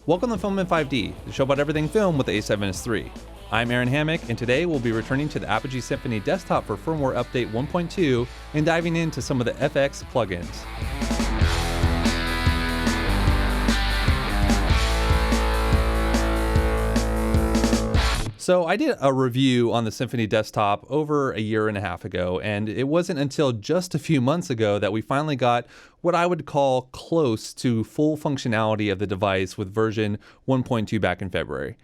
Welcome to Film in 5D, the show about everything film with the A7S III. I'm Aaron Hammock, and today we'll be returning to the Apogee Symphony Desktop for firmware update 1.2 and diving into some of the FX plugins. So I did a review on the Symphony Desktop over a year and a half ago, and it wasn't until just a few months ago that we finally got what I would call close to full functionality of the device with version 1.2 back in February.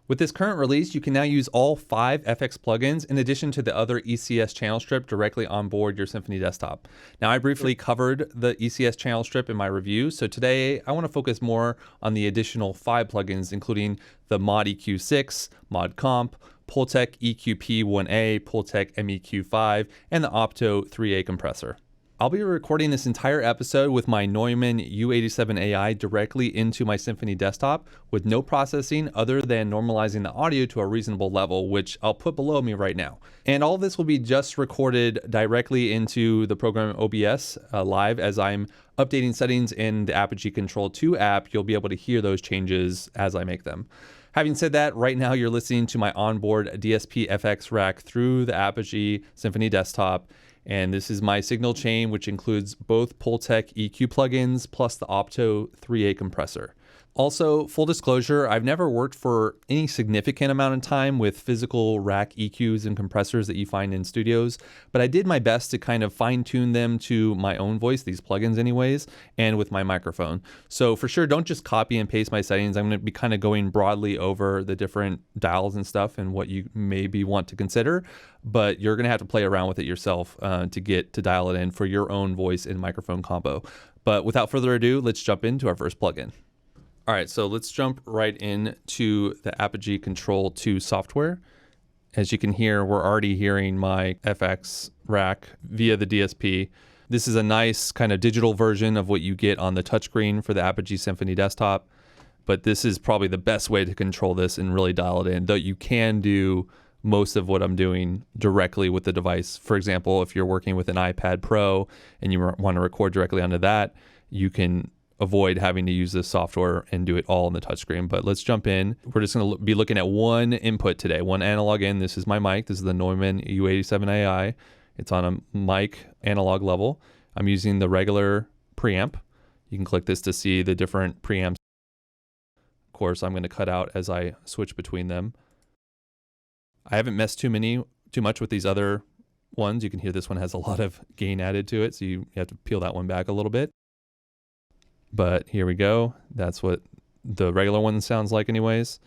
With this current release, you can now use all 5 FX plugins in addition to the other ECS Channel Strip directly on board your Symphony Desktop. Now, I briefly covered the ECS Channel Strip in my review, so today I want to focus more on the additional 5 plugins, including the Mod EQ-6, ModComp, Pultec EQP-1A, Pultec MEQ-5, and the Opto 3A compressor. I'll be recording this entire episode with my Neumann U87 AI directly into my Symphony Desktop with no processing other than normalizing the audio to a reasonable level, which I'll put below me right now. And all of this will be just recorded directly into the program OBS live as I'm updating settings in the Apogee Control 2 app. You'll be able to hear those changes as I make them. Having said that, right now you're listening to my onboard DSP FX rack through the Apogee Symphony Desktop. And this is my signal chain, which includes both Pultec EQ plugins plus the Opto 3A compressor. Also, full disclosure, I've never worked for any significant amount of time with physical rack EQs and compressors that you find in studios, but I did my best to kind of fine tune them to my own voice, these plugins anyways, and with my microphone. So for sure, don't just copy and paste my settings. I'm going to be kind of going broadly over the different dials and stuff and what you maybe want to consider, but you're going to have to play around with it yourself to dial it in for your own voice and microphone combo. But without further ado, let's jump into our first plugin. All right, so let's jump right into the Apogee Control 2 software. As you can hear, we're already hearing my FX rack via the DSP. This is a nice kind of digital version of what you get on the touchscreen for the Apogee Symphony Desktop, but this is probably the best way to control this and really dial it in, though you can do most of what I'm doing directly with the device. For example, if you're working with an iPad Pro and you want to record directly onto that, you can avoid having to use this software and do it all on the touchscreen. But let's jump in. We're just going to be looking at one input today, one analog in. This is my mic. This is the Neumann U87 AI. It's on a mic analog level. I'm using the regular preamp. You can click this to see the different preamps. Of course, I'm going to cut out as I switch between them. I haven't messed too much with these other ones. You can hear this one has a lot of gain added to it, so you have to peel that one back a little bit. But here we go. That's what the regular one sounds like anyways.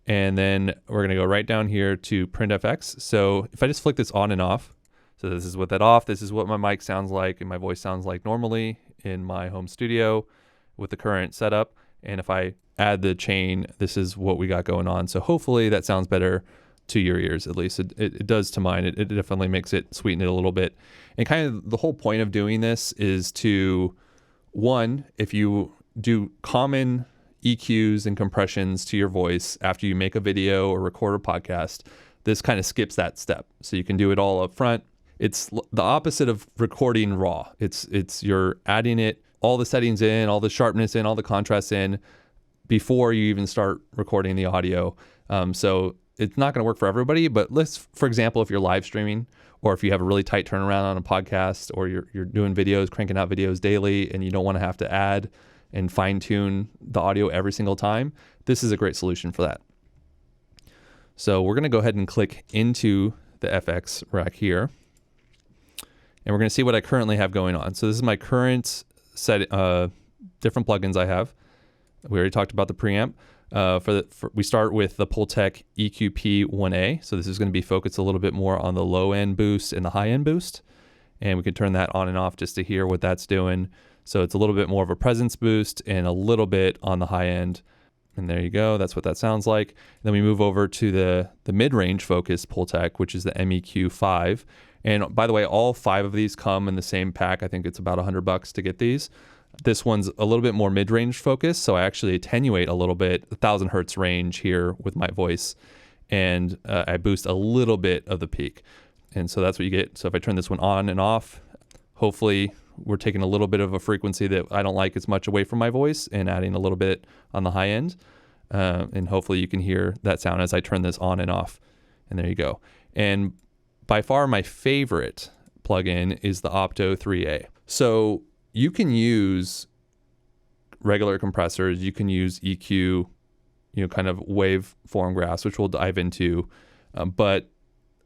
And then we're gonna go right down here to print FX. So if I just flick this on and off, so this is with that off, this is what my mic sounds like and my voice sounds like normally in my home studio with the current setup. And if I add the chain, this is what we got going on. So hopefully that sounds better to your ears, at least. It does to mine. It definitely makes it sweeten it a little bit. And kind of the whole point of doing this is to, one, if you do common EQs and compressions to your voice after you make a video or record a podcast, this kind of skips that step. So you can do it all up front. It's the opposite of recording raw. It's you're adding it, all the settings in, all the sharpness in, all the contrast in before you even start recording the audio. So it's not going to work for everybody, but for example, if you're live streaming, or if you have a really tight turnaround on a podcast, or you're doing videos, cranking out videos daily, and you don't want to have to add and fine tune the audio every single time, this is a great solution for that. So we're going to go ahead and click into the FX rack here, and we're going to see what I currently have going on. So this is my current set, different plugins I have. We already talked about the preamp. We start with the Pultec EQP-1A. So this is going to be focused a little bit more on the low end boost and the high end boost. And we can turn that on and off just to hear what that's doing. So it's a little bit more of a presence boost and a little bit on the high end. And there you go. That's what that sounds like. And then we move over to the mid-range focused Pultec, which is the MEQ-5. And by the way, all 5 of these come in the same pack. I think it's about $100 to get these. This one's a little bit more mid-range focused, so I actually attenuate a little bit, 1,000 hertz range here with my voice, and I boost a little bit of the peak. And so that's what you get. So if I turn this one on and off, hopefully we're taking a little bit of a frequency that I don't like as much away from my voice and adding a little bit on the high end. And hopefully you can hear that sound as I turn this on and off. And there you go. And by far my favorite plugin is the Opto 3A. So you can use regular compressors, you can use EQ, kind of waveform graphs, which we'll dive into. But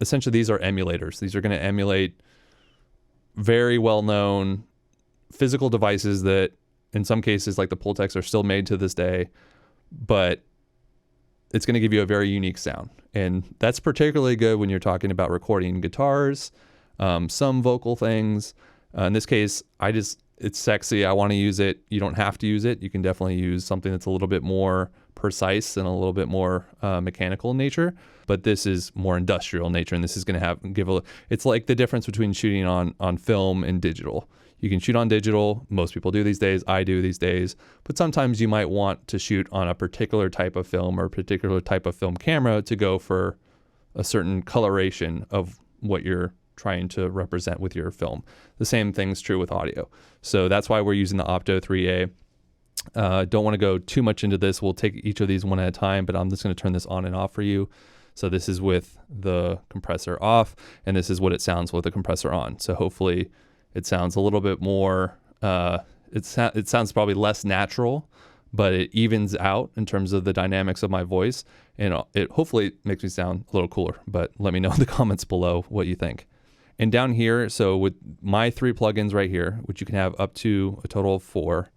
essentially these are emulators. These are going to emulate very well-known physical devices that in some cases like the Pultecs are still made to this day, but it's going to give you a very unique sound. And that's particularly good when you're talking about recording guitars, some vocal things. In this case, it's sexy. I want to use it. You don't have to use it. You can definitely use something that's a little bit more precise and a little bit more mechanical in nature, but this is more industrial in nature, and this is going to it's like the difference between shooting on film and digital. You can shoot on digital. Most people do these days. I do these days, but sometimes you might want to shoot on a particular type of film or a particular type of film camera to go for a certain coloration of what you're trying to represent with your film. The same thing's true with audio. So that's why we're using the Opto 3A. Don't want to go too much into this. We'll take each of these one at a time, but I'm just going to turn this on and off for you. So this is with the compressor off, and this is what it sounds with the compressor on. So hopefully it sounds a little bit more, it sounds probably less natural, but it evens out in terms of the dynamics of my voice, and it hopefully makes me sound a little cooler, but let me know in the comments below what you think. And down here, so with my 3 plugins right here, which you can have up to a total of 4,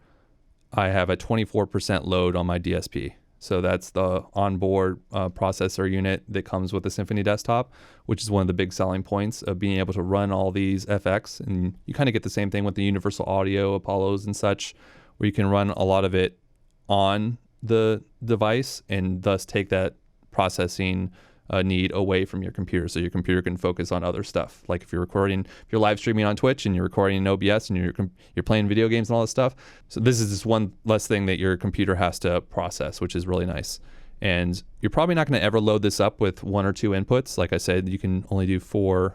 I have a 24% load on my DSP. So that's the onboard processor unit that comes with the Symphony Desktop, which is one of the big selling points of being able to run all these FX. And you kind of get the same thing with the Universal Audio, Apollos and such, where you can run a lot of it on the device and thus take that processing need away from your computer, so your computer can focus on other stuff. Like if you're live streaming on Twitch and you're recording in OBS and you're playing video games and all this stuff. So this is just one less thing that your computer has to process, which is really nice. And you're probably not going to ever load this up with 1 or 2 inputs. Like I said, you can only do four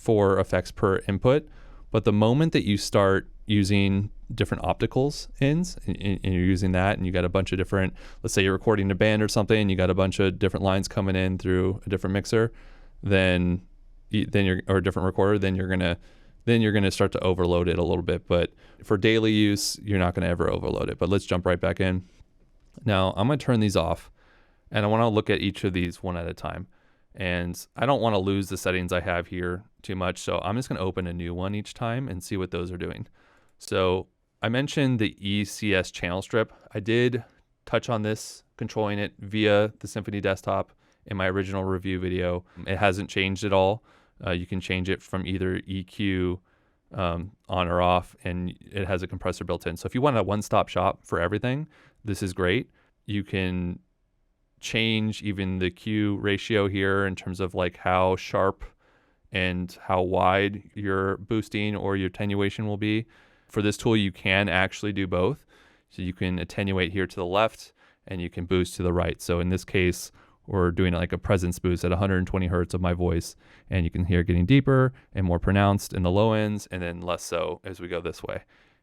effects per input. But the moment that you start using different opticals ends and you're using that, and you got a bunch of different, let's say you're recording a band or something, and you got a bunch of different lines coming in through a different mixer, then you're, or a different recorder, then you're gonna start to overload it a little bit. But for daily use, you're not gonna ever overload it. But let's jump right back in. Now I'm gonna turn these off, and I want to look at each of these one at a time. And I don't want to lose the settings I have here too much, so I'm just going to open a new one each time and see what those are doing. So I mentioned the ECS Channel Strip. I did touch on this, controlling it via the Symphony Desktop in my original review video. It hasn't changed at all. You can change it from either EQ on or off, and it has a compressor built in. So if you want a one-stop shop for everything, this is great. You can change even the Q ratio here in terms of like how sharp and how wide your boosting or your attenuation will be. For this tool, you can actually do both. So you can attenuate here to the left and you can boost to the right. So in this case, we're doing like a presence boost at 120 hertz of my voice, and you can hear it getting deeper and more pronounced in the low ends, and then less so as we go this way.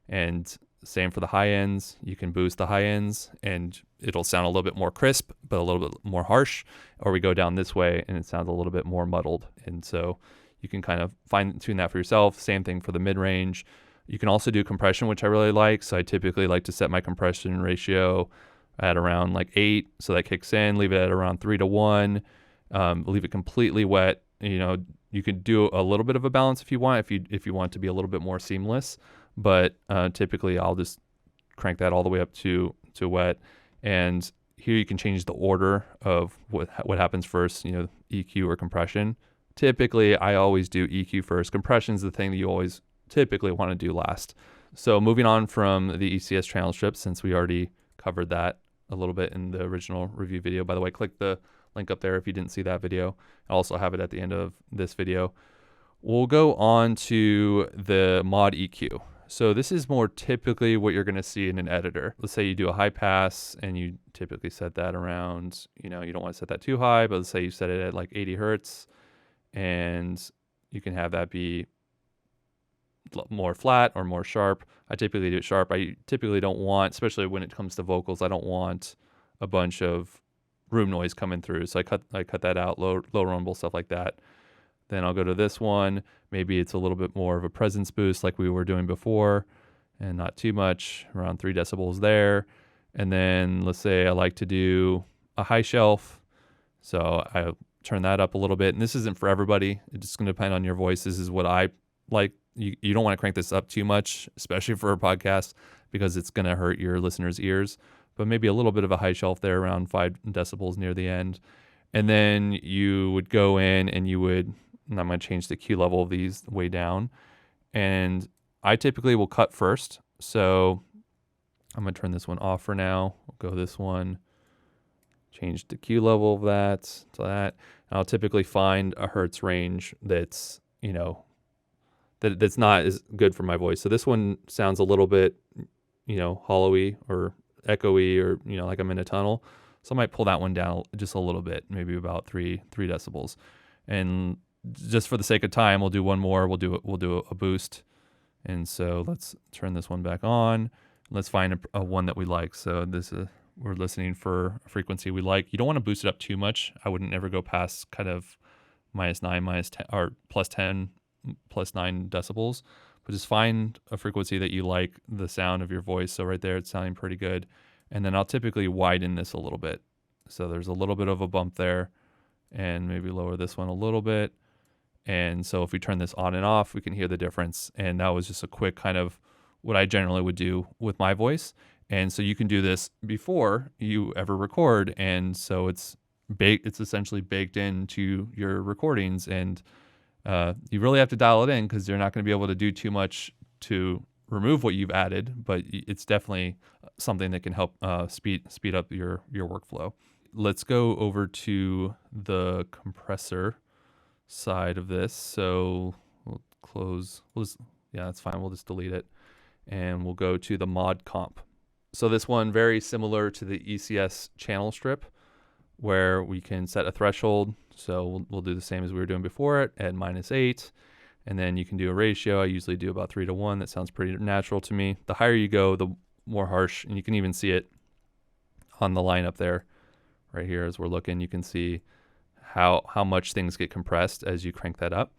And same for the high ends. You can boost the high ends and it'll sound a little bit more crisp, but a little bit more harsh. Or we go down this way and it sounds a little bit more muddled. And so you can kind of fine tune that for yourself. Same thing for the mid range. You can also do compression, which I really like. So I typically like to set my compression ratio at around like 8. So that kicks in, leave it at around 3:1, leave it completely wet. You know, you can do a little bit of a balance if you want, if you want to be a little bit more seamless. But typically I'll just crank that all the way up to wet. And here you can change the order of what happens first, you know, EQ or compression. Typically I always do EQ first. Compression is the thing that you always typically want to do last. So moving on from the ECS channel strip, since we already covered that a little bit in the original review video. By the way, click the link up there if you didn't see that video. I'll also have it at the end of this video. We'll go on to the mod EQ. So this is more typically what you're going to see in an editor. Let's say you do a high pass and you typically set that around, you know, you don't want to set that too high, but let's say you set it at like 80 hertz and you can have that be more flat or more sharp. I typically do it sharp. I typically don't want, especially when it comes to vocals, I don't want a bunch of room noise coming through. So I cut that out, low rumble, stuff like that. Then I'll go to this one. Maybe it's a little bit more of a presence boost like we were doing before, and not too much, around 3 decibels there. And then let's say I like to do a high shelf. So I turn that up a little bit. And this isn't for everybody. It's just going to depend on your voice. This is what I like. You don't want to crank this up too much, especially for a podcast, because it's going to hurt your listeners' ears. But maybe a little bit of a high shelf there, around 5 decibels near the end. And then you would go in and and I'm going to change the Q level of these way down. And I typically will cut first. So I'm going to turn this one off for now. We'll go this one, change the Q level of that to that. And I'll typically find a hertz range that's, that's not as good for my voice. So this one sounds a little bit, hollowy or echoey, or, like I'm in a tunnel. So I might pull that one down just a little bit, maybe about 3 decibels. And just for the sake of time, we'll do one more. We'll do a boost. And so let's turn this one back on. Let's find a one that we like. So we're listening for a frequency we like. You don't want to boost it up too much. I wouldn't ever go past kind of -9, -10, or +10, +9 decibels. But just find a frequency that you like the sound of your voice. So right there, it's sounding pretty good. And then I'll typically widen this a little bit. So there's a little bit of a bump there, and maybe lower this one a little bit. And so if we turn this on and off, we can hear the difference. And that was just a quick kind of what I generally would do with my voice. And so you can do this before you ever record. And so it's essentially baked into your recordings. And you really have to dial it in, because you're not going to be able to do too much to remove what you've added, but it's definitely something that can help speed up your workflow. Let's go over to the compressor side of this. So we'll close. That's fine. We'll just delete it, and we'll go to the ModComp. So this one, very similar to the ECS Channel Strip, where we can set a threshold. So we'll do the same as we were doing before it at -8. And then you can do a ratio. I usually do about 3 to 1. That sounds pretty natural to me. The higher you go, the more harsh. And you can even see it on the line up there. Right here as we're looking, you can see how much things get compressed as you crank that up.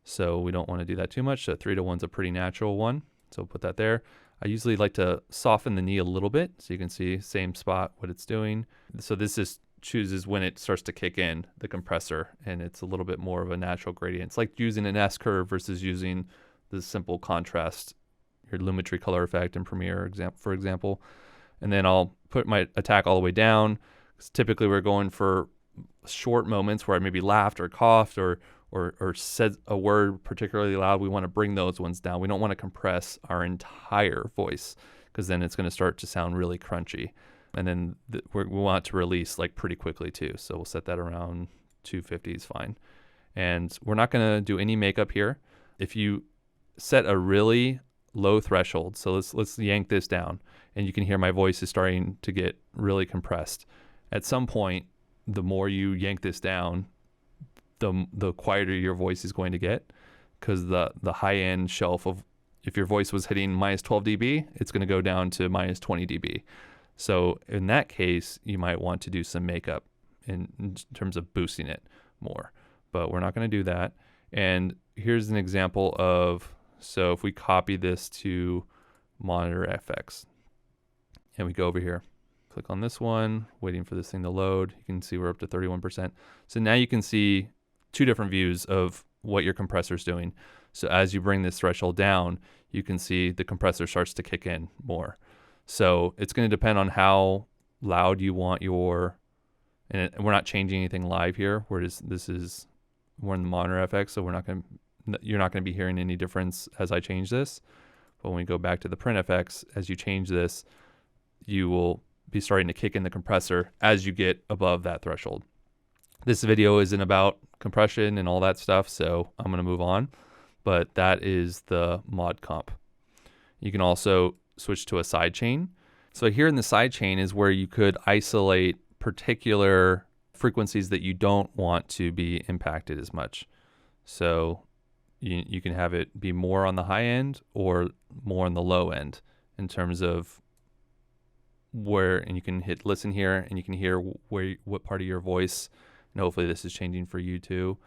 So we don't want to do that too much. So 3 to 1 is a pretty natural one. So put that there. I usually like to soften the knee a little bit, so you can see same spot what it's doing. So this just chooses when it starts to kick in, the compressor, and it's a little bit more of a natural gradient. It's like using an S curve versus using the simple contrast, your Lumetri color effect in Premiere, for example. And then I'll put my attack all the way down. Typically we're going for short moments where I maybe laughed or coughed or said a word particularly loud. We want to bring those ones down. We don't want to compress our entire voice, because then it's going to start to sound really crunchy. And then we want it to release like pretty quickly too. So we'll set that around 250 is fine. And we're not going to do any makeup here. If you set a really low threshold, so let's yank this down, and you can hear my voice is starting to get really compressed. At some point, the more you yank this down, the quieter your voice is going to get, because the high end shelf of, if your voice was hitting -12 dB, it's going to go down to -20 dB. So in that case, you might want to do some makeup in terms of boosting it more, but we're not going to do that. And here's an example of, so if we copy this to Monitor FX and we go over here, click on this one, waiting for this thing to load, you can see we're up to 31%. So now you can see 2 different views of what your compressor is doing. So as you bring this threshold down, you can see the compressor starts to kick in more. So it's going to depend on how loud you want your, and we're not changing anything live here. We're in the Monitor FX, so you're not going to be hearing any difference as I change this. But when we go back to the Print FX, as you change this, you will be starting to kick in the compressor as you get above that threshold. This video isn't about compression and all that stuff, so I'm going to move on. But that is the ModComp. You can also switch to a sidechain. So here in the sidechain is where you could isolate particular frequencies that you don't want to be impacted as much. So you can have it be more on the high end or more on the low end in terms of where, and you can hit listen here and you can hear what part of your voice, and hopefully this is changing for you too,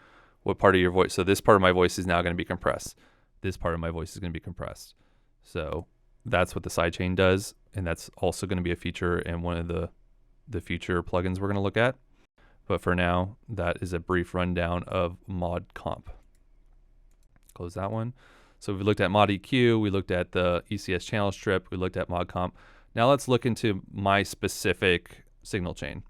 what part of your voice. So this part of my voice is now going to be compressed. This part of my voice is going to be compressed. So that's what the sidechain does, and that's also going to be a feature in one of the future plugins we're going to look at. But for now, that is a brief rundown of ModComp. Close that one. So we looked at Mod EQ, we looked at the ECS Channel Strip, we looked at ModComp. Now let's look into my specific signal chain.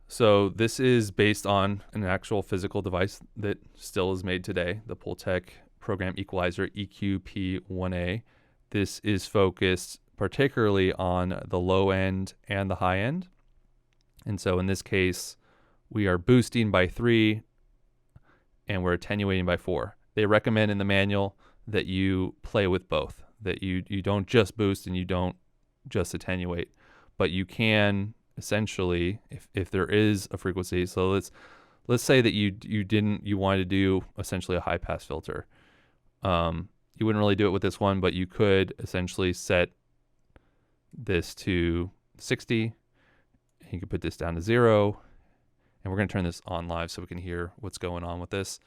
So this is based on an actual physical device that still is made today, the Pultec Program Equalizer EQP-1A. This is focused particularly on the low end and the high end. And so in this case, we are boosting by 3 and we're attenuating by 4. They recommend in the manual that you play with both, that you don't just boost and you don't just attenuate, but you can essentially, if there is a frequency. So let's say that you wanted to do essentially a high pass filter. You wouldn't really do it with this one, but you could essentially set this to 60. And you could put this down to 0. And we're going to turn this on live so we can hear what's going on with this.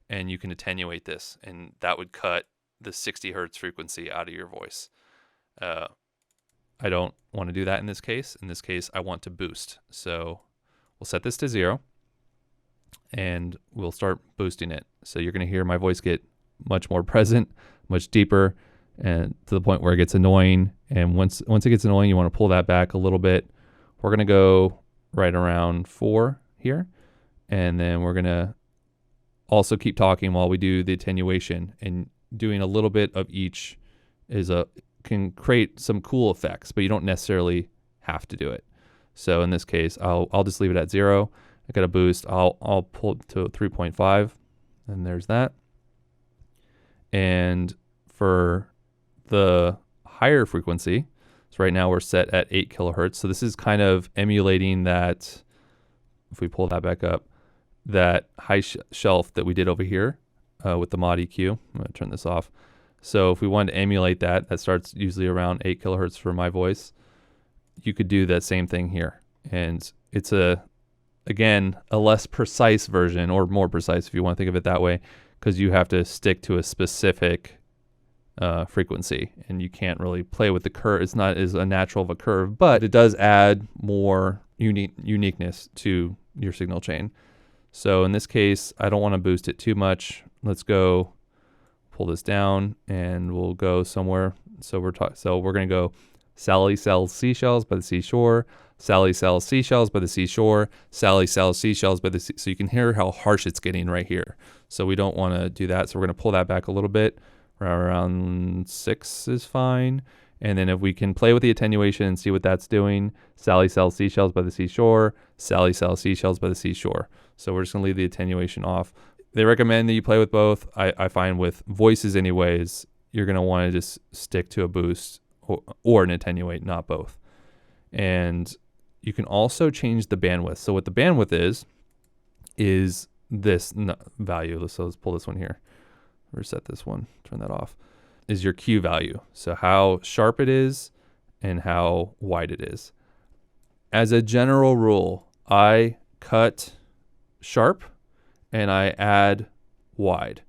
And you can attenuate this, and that would cut the 60 hertz frequency out of your voice. I don't want to do that in this case. In this case, I want to boost. So we'll set this to 0 and we'll start boosting it. So you're going to hear my voice get much more present, much deeper, and to the point where it gets annoying. And once it gets annoying, you want to pull that back a little bit. We're going to go right around 4 here. And then we're going to also keep talking while we do the attenuation, and doing a little bit of each can create some cool effects, but you don't necessarily have to do it. So in this case, I'll just leave it at 0. I got a boost. I'll pull it to 3.5, and there's that. And for the higher frequency, so right now we're set at 8 kilohertz. So this is kind of emulating that, if we pull that back up, that high shelf that we did over here with the Mod EQ. I'm going to turn this off. So if we wanted to emulate that starts usually around 8 kilohertz for my voice. You could do that same thing here. And it's again, a less precise version, or more precise if you want to think of it that way, because you have to stick to a specific frequency, and you can't really play with the curve. It's not as natural of a curve, but it does add more uniqueness to your signal chain. So in this case, I don't want to boost it too much. Let's go pull this down, and we'll go somewhere. So we're going to go Sally sells seashells by the seashore. Sally sells seashells by the seashore. Sally sells seashells by the sea. So you can hear how harsh it's getting right here. So we don't want to do that. So we're going to pull that back a little bit. Around 6 is fine. And then if we can play with the attenuation and see what that's doing, Sally sells seashells by the seashore. Sally sells seashells by the seashore. So we're just going to leave the attenuation off. They recommend that you play with both. I find with voices anyways, you're going to want to just stick to a boost or an attenuate, not both. And you can also change the bandwidth. So what the bandwidth is this value. So let's pull this one here. Reset this one, turn that off. Is your Q value. So how sharp it is and how wide it is. As a general rule, I cut sharp and I add wide.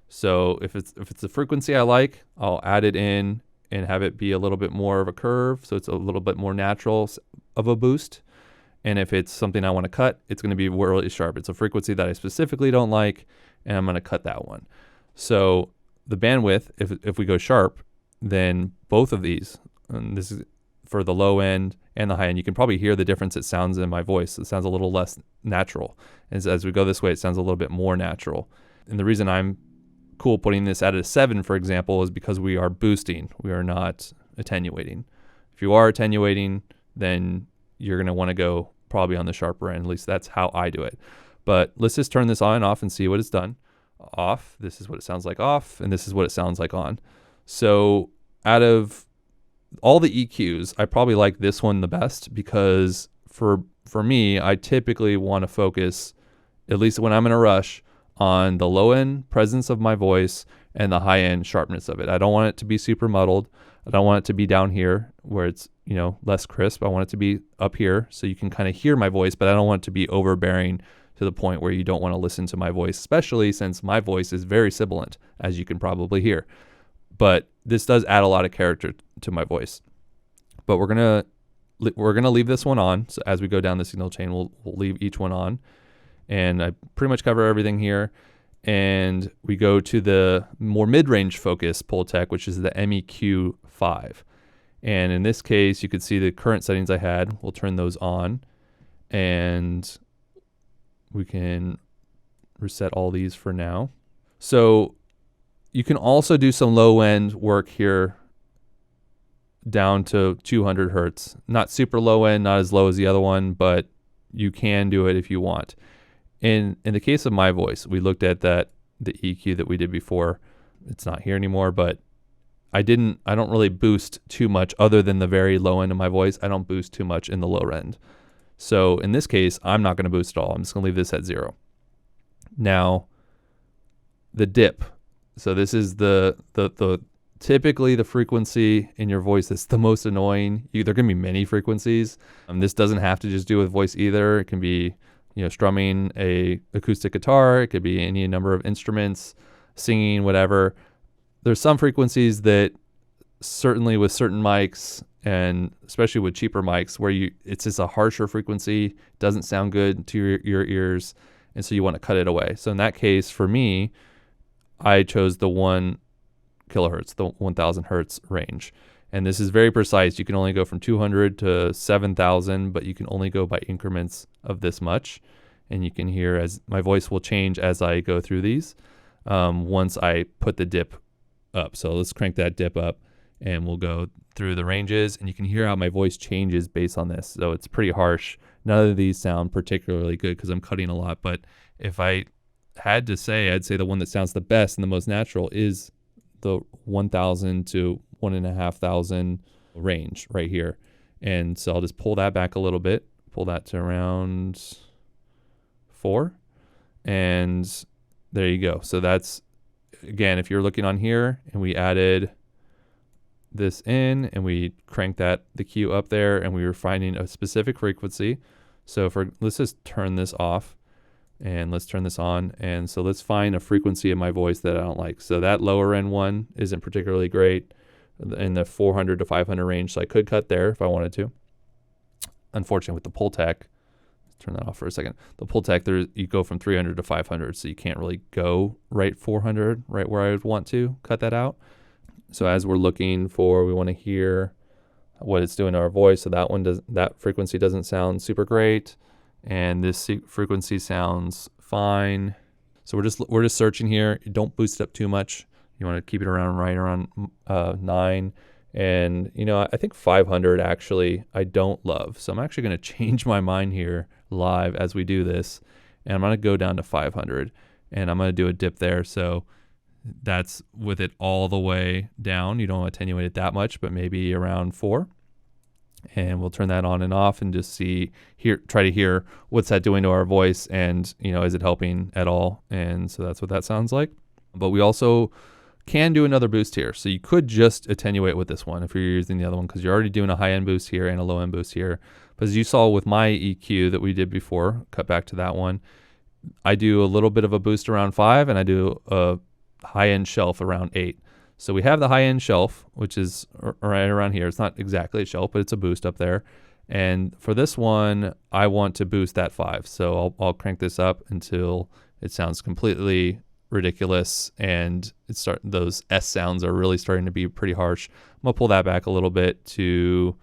So if it's a frequency I like, I'll add it in and have it be a little bit more of a curve, so it's a little bit more natural of a boost. And if it's something I want to cut, it's going to be really sharp. It's a frequency that I specifically don't like, and I'm going to cut that one. So the bandwidth, if we go sharp, then both of these, and this is for the low end and the high end, you can probably hear the difference it sounds in my voice. It sounds a little less natural. As we go this way, it sounds a little bit more natural. And the reason I'm cool putting this at a 7, for example, is because we are boosting. We are not attenuating. If you are attenuating, then you're going to want to go probably on the sharper end. At least that's how I do it. But let's just turn this on and off and see what it's done. Off, this is what it sounds like off, and this is what it sounds like on. So out of all the EQs, I probably like this one the best, because for me, I typically want to focus, at least when I'm in a rush, on the low end presence of my voice and the high end sharpness of it. I don't want it to be super muddled. I don't want it to be down here where it's, less crisp. I want it to be up here so you can kind of hear my voice, but I don't want it to be overbearing to the point where you don't want to listen to my voice, especially since my voice is very sibilant, as you can probably hear. But this does add a lot of character to my voice. But we're gonna leave this one on. So as we go down the signal chain, we'll leave each one on. And I pretty much cover everything here. And we go to the more mid-range focus Pultec, which is the MEQ-5. And in this case, you could see the current settings I had. We'll turn those on. And we can reset all these for now. So you can also do some low-end work here down to 200 hertz. Not super low-end, not as low as the other one, but you can do it if you want. In the case of my voice, we looked at the EQ that we did before. It's not here anymore, but I don't really boost too much other than the very low end of my voice. I don't boost too much in the low end. So in this case, I'm not going to boost at all. I'm just going to leave this at 0. Now, the dip. So this is the typically the frequency in your voice that's the most annoying. There can be many frequencies. This doesn't have to just do with voice either. It can be strumming a acoustic guitar. It could be any number of instruments, singing, whatever. There's some frequencies that certainly with certain mics, and especially with cheaper mics, where it's just a harsher frequency, doesn't sound good to your ears, and so you want to cut it away. So in that case, for me, I chose the 1 kilohertz, the 1000 hertz range. And this is very precise. You can only go from 200 to 7,000, but you can only go by increments of this much. And you can hear as my voice will change as I go through these once I put the dip up. So let's crank that dip up and we'll go through the ranges, and you can hear how my voice changes based on this. So it's pretty harsh. None of these sound particularly good because I'm cutting a lot, but if I had to say, I'd say the one that sounds the best and the most natural is the 1,000 to 1,500 range right here. And so I'll just pull that back a little bit, pull that to around 4, and there you go. So that's, again, if you're looking on here and we added this in and we cranked the Q up there and we were finding a specific frequency. So let's just turn this off and let's turn this on. And so let's find a frequency in my voice that I don't like. So that lower end one isn't particularly great in the 400 to 500 range. So I could cut there if I wanted to. Unfortunately with the Pultec, turn that off for a second. The Pultec, you go from 300 to 500, so you can't really go right 400, right where I would want to cut that out. So as we're looking for, we want to hear what it's doing to our voice. So that frequency doesn't sound super great, and this frequency sounds fine. So we're just searching here. You don't boost it up too much. You want to keep it right around 9. And I think 500 actually I don't love. So I'm actually going to change my mind here live as we do this, and I'm going to go down to 500, and I'm going to do a dip there. So that's with it all the way down. You don't attenuate it that much, but maybe around 4. And we'll turn that on and off and just try to hear what's that doing to our voice, and is it helping at all? And so that's what that sounds like. But we also can do another boost here. So you could just attenuate with this one if you're using the other one, because you're already doing a high-end boost here and a low-end boost here. But as you saw with my EQ that we did before, cut back to that one, I do a little bit of a boost around 5, and I do a high-end shelf around 8. So we have the high-end shelf, which is right around here. It's not exactly a shelf, but it's a boost up there. And for this one, I want to boost that 5. So I'll crank this up until it sounds completely ridiculous, and those S sounds are really starting to be pretty harsh. I'm gonna pull that back a little bit to,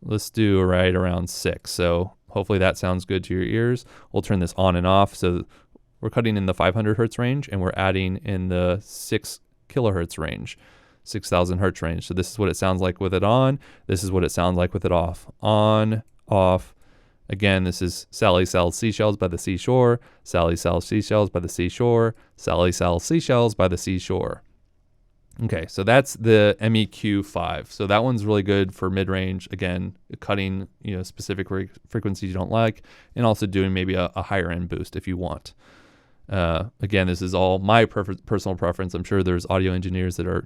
let's do right around 6. So hopefully that sounds good to your ears. We'll turn this on and off. So we're cutting in the 500 hertz range, and we're adding in the 6 kilohertz range, 6,000 hertz range. So this is what it sounds like with it on. This is what it sounds like with it off. On, off. Again, this is Sally sells seashells by the seashore. Sally sells seashells by the seashore. Sally sells seashells by the seashore. Okay, so that's the MEQ-5. So that one's really good for mid-range. Again, cutting specific frequencies you don't like, and also doing maybe a higher end boost if you want. Again, this is all my personal preference. I'm sure there's audio engineers that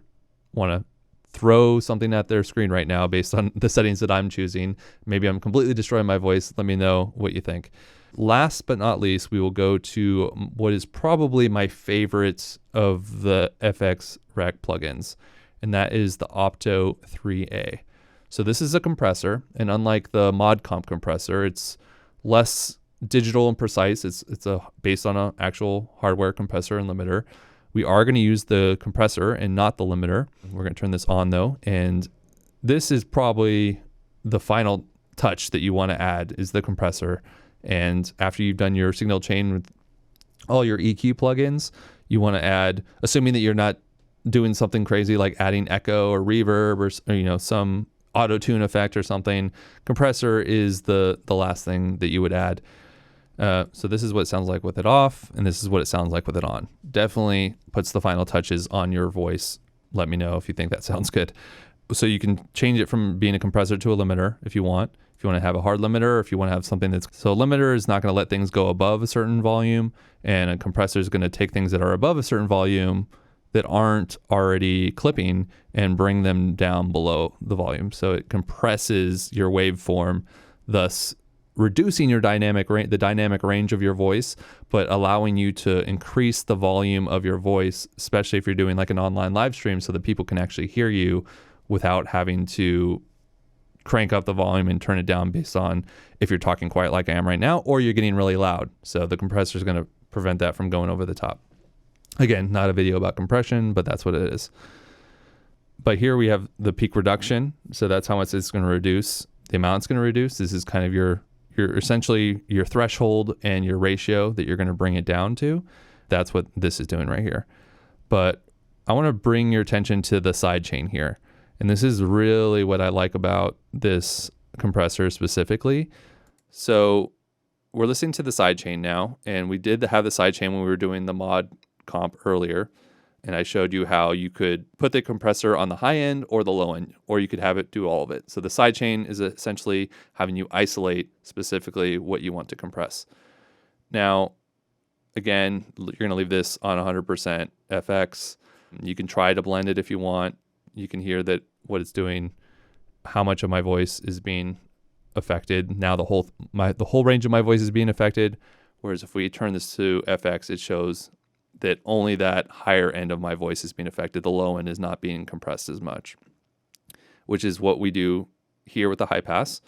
want to throw something at their screen right now based on the settings that I'm choosing. Maybe I'm completely destroying my voice. Let me know what you think. Last but not least, we will go to what is probably my favorite of the FX rack plugins, and that is the Opto 3A. So this is a compressor, and unlike the ModComp compressor, it's less digital and precise. It's based on an actual hardware compressor and limiter. We are going to use the compressor and not the limiter. We're going to turn this on though, and this is probably the final touch that you want to add is the compressor. And after you've done your signal chain with all your EQ plugins, you want to add, assuming that you're not doing something crazy like adding echo or reverb or some auto tune effect or something, compressor is the last thing that you would add. So this is what it sounds like with it off, and this is what it sounds like with it on. Definitely puts the final touches on your voice. Let me know if you think that sounds good. So you can change it from being a compressor to a limiter if you want. If you want to have a hard limiter, or if you want to have something so a limiter is not going to let things go above a certain volume, and a compressor is going to take things that are above a certain volume that aren't already clipping and bring them down below the volume. So it compresses your waveform, thus reducing the dynamic range of your voice, but allowing you to increase the volume of your voice, especially if you're doing like an online live stream, so that people can actually hear you without having to crank up the volume and turn it down based on if you're talking quiet like I am right now, or you're getting really loud. So the compressor is going to prevent that from going over the top. Again, not a video about compression, but that's what it is. But here we have the peak reduction. So that's how much it's going to reduce. The amount it's going to reduce. This is kind of your essentially your threshold and your ratio that you're going to bring it down to. That's what this is doing right here. But I want to bring your attention to the side chain here. And this is really what I like about this compressor specifically. So we're listening to the sidechain now, and we did have the sidechain when we were doing the ModComp earlier. And I showed you how you could put the compressor on the high end or the low end, or you could have it do all of it. So the sidechain is essentially having you isolate specifically what you want to compress. Now, again, you're going to leave this on 100% FX. You can try to blend it if you want. You can hear that what it's doing, how much of my voice is being affected. Now the whole range of my voice is being affected. Whereas if we turn this to FX, it shows that only that higher end of my voice is being affected. The low end is not being compressed as much, which is what we do here with the high pass.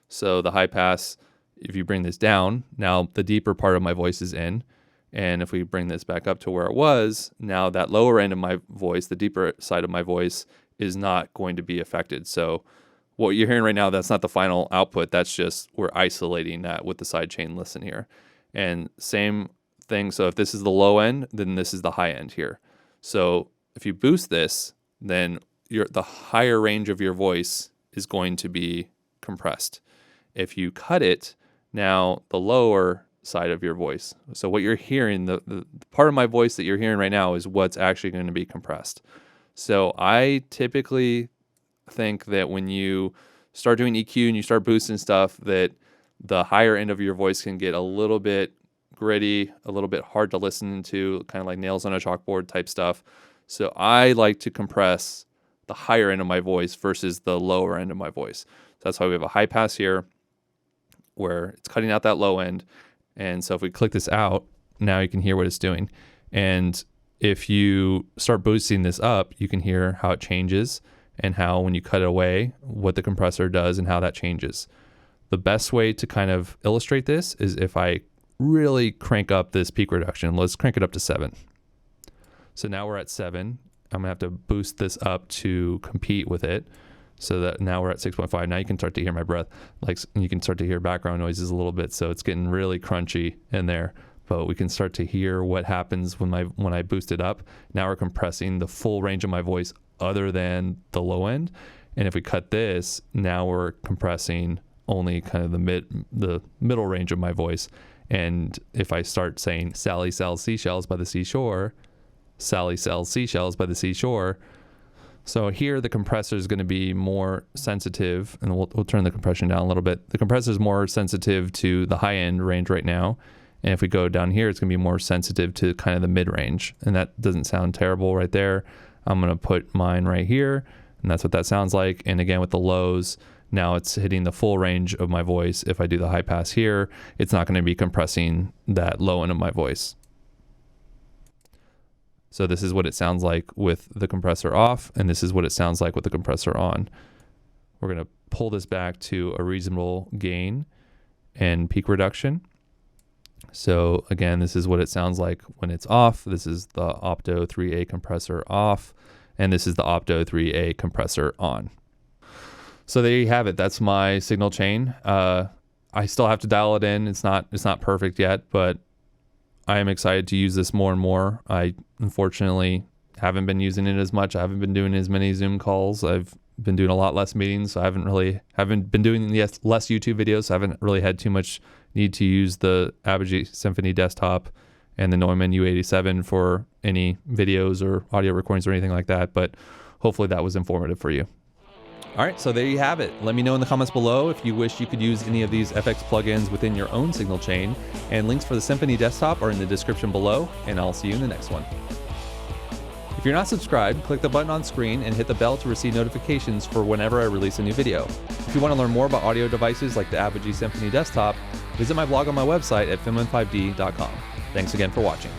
So the high pass, if you bring this down, now the deeper part of my voice is in. And if we bring this back up to where it was, now that lower end of my voice, the deeper side of my voice, is not going to be affected. So what you're hearing right now, that's not the final output. That's just, we're isolating that with the sidechain listen here. And same thing. So if this is the low end, then this is the high end here. So if you boost this, then the higher range of your voice is going to be compressed. If you cut it, now the lower side of your voice. So what you're hearing, the part of my voice that you're hearing right now is what's actually going to be compressed. So I typically think that when you start doing EQ and you start boosting stuff, that the higher end of your voice can get a little bit gritty, a little bit hard to listen to, kind of like nails on a chalkboard type stuff. So I like to compress the higher end of my voice versus the lower end of my voice. So that's why we have a high pass here where it's cutting out that low end. And so if we click this out, now you can hear what it's doing. And if you start boosting this up, you can hear how it changes and how when you cut it away, what the compressor does and how that changes. The best way to kind of illustrate this is if I really crank up this peak reduction. Let's crank it up to 7. So now we're at 7. I'm gonna have to boost this up to compete with it. So that now we're at 6.5. Now you can start to hear my breath. Like you can start to hear background noises a little bit. So it's getting really crunchy in there. But we can start to hear what happens when I boost it up. Now we're compressing the full range of my voice other than the low end. And if we cut this, now we're compressing only kind of the middle range of my voice. And if I start saying Sally sells seashells by the seashore, Sally sells seashells by the seashore. So here the compressor is going to be more sensitive, and we'll turn the compression down a little bit. The compressor is more sensitive to the high end range right now, And if we go down here, it's going to be more sensitive to kind of the mid-range. And that doesn't sound terrible right there. I'm going to put mine right here, and that's what that sounds like. And again, with the lows, now it's hitting the full range of my voice. If I do the high pass here, it's not going to be compressing that low end of my voice. So this is what it sounds like with the compressor off, and this is what it sounds like with the compressor on. We're going to pull this back to a reasonable gain and peak reduction. So again, this is what it sounds like when it's off. This is the Opto 3A compressor off, and this is the Opto 3A compressor on. So there you have it. That's my signal chain. I still have to dial it in. It's not perfect yet, but I am excited to use this more and more. I unfortunately haven't been using it as much. I haven't been doing as many Zoom calls. I've been doing a lot less meetings. So I haven't been doing less YouTube videos. So I haven't really had too much need to use the Apogee Symphony Desktop and the Neumann U87 for any videos or audio recordings or anything like that. But hopefully that was informative for you. All right, so there you have it. Let me know in the comments below if you wish you could use any of these FX plugins within your own signal chain, and links for the Symphony Desktop are in the description below, and I'll see you in the next one. If you're not subscribed, click the button on screen and hit the bell to receive notifications for whenever I release a new video. If you want to learn more about audio devices like the Apogee Symphony Desktop, visit my blog on my website at finland5d.com. Thanks again for watching.